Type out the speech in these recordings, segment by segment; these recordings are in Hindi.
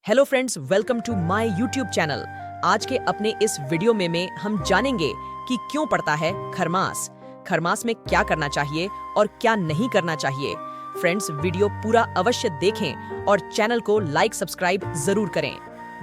Hello friends, welcome to my YouTube channel. आज के अपने इस वीडियो में हम जानेंगे कि क्यों पड़ता है खरमास, खरमास में क्या करना चाहिए और क्या नहीं करना चाहिए। फ्रेंड्स, वीडियो पूरा अवश्य देखें और चैनल को लाइक सब्सक्राइब जरूर करें।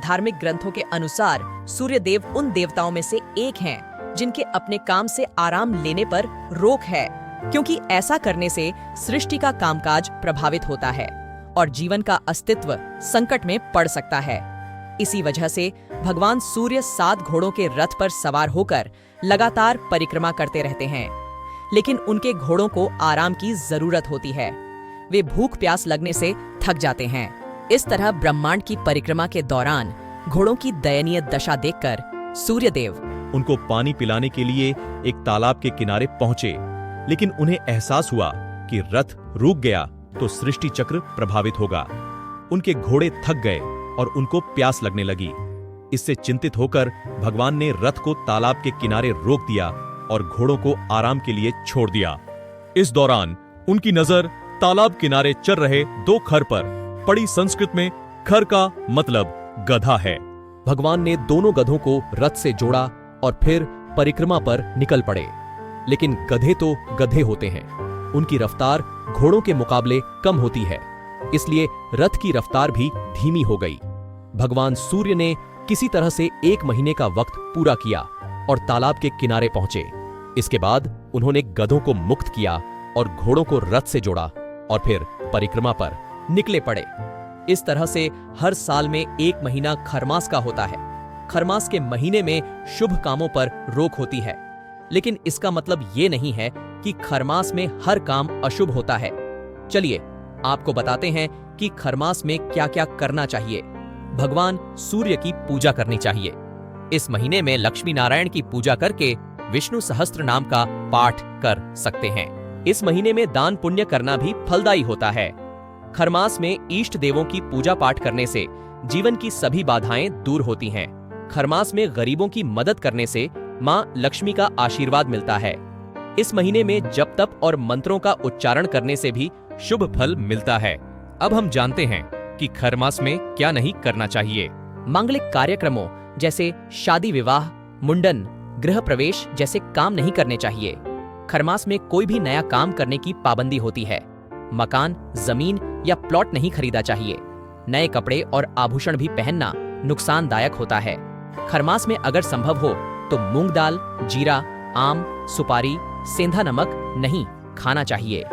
धार्मिक ग्रंथों के अनुसार सूर्य देव उन देवताओं में से एक हैं जिनके अपने काम से आराम लेने पर रोक है, क्योंकि ऐसा करने से सृष्टि का कामकाज प्रभावित होता है और जीवन का अस्तित्व संकट में पड़ सकता है। इसी वजह से भगवान सूर्य 7 घोड़ों के रथ पर सवार होकर लगातार परिक्रमा करते रहते हैं, लेकिन उनके घोड़ों को आराम की जरूरत होती है। वे भूख प्यास लगने से थक जाते हैं। इस तरह ब्रह्मांड की परिक्रमा के दौरान घोड़ों की दयनीय दशा देखकर सूर्यदेव उनको पानी पिलाने के लिए एक तालाब के किनारे पहुंचे, लेकिन उन्हें एहसास हुआ कि रथ रुक गया तो सृष्टि चक्र प्रभावित होगा। उनके घोड़े थक गए और उनको प्यास लगने लगी। इससे चिंतित होकर भगवान ने रथ को तालाब के किनारे रोक दिया और घोड़ों को आराम के लिए छोड़ दिया। इस दौरान उनकी नजर तालाब किनारे चल रहे 2 खर पर पड़ी। संस्कृत में खर का मतलब गधा है। भगवान ने दोनों गधों को रथ से जोड़ा और फिर परिक्रमा पर निकल पड़े। लेकिन गधे तो गधे होते हैं, उनकी रफ्तार घोड़ों के मुकाबले कम होती है, इसलिए रथ की रफ्तार भी धीमी हो गई। भगवान सूर्य ने किसी तरह से 1 महीने का वक्त पूरा किया और तालाब के किनारे पहुंचे। इसके बाद उन्होंने गधों को मुक्त किया और घोड़ों को रथ से जोड़ा और फिर परिक्रमा पर निकले पड़े। इस तरह से हर साल में 1 महीना खरमास का होता है। खरमास के महीने में शुभ कामों पर रोक होती है, लेकिन इसका मतलब ये नहीं है कि खरमास में हर काम अशुभ होता है। चलिए आपको बताते हैं कि खरमास में क्या क्या करना चाहिए। भगवान सूर्य की पूजा करनी चाहिए। इस महीने में लक्ष्मी नारायण की पूजा करके विष्णु सहस्त्र नाम का पाठ कर सकते हैं। इस महीने में दान पुण्य करना भी फलदायी होता है। खरमास में इष्ट देवों की पूजा पाठ करने से जीवन की सभी बाधाएं दूर होती हैं। खरमास में गरीबों की मदद करने से मां लक्ष्मी का आशीर्वाद मिलता है। इस महीने में जप तप और मंत्रों का उच्चारण करने से भी शुभ फल मिलता है। अब हम जानते हैं कि खरमास में क्या नहीं करना चाहिए। मांगलिक कार्यक्रमों जैसे शादी विवाह, मुंडन, गृह प्रवेश जैसे काम नहीं करने चाहिए। खरमास में कोई भी नया काम करने की पाबंदी होती है। मकान, जमीन या प्लॉट नहीं खरीदा चाहिए। नए कपड़े और आभूषण भी पहनना नुकसानदायक होता है। खरमास में अगर संभव हो तो मूंग दाल, जीरा, आम, सुपारी, सेंधा नमक नहीं खाना चाहिए।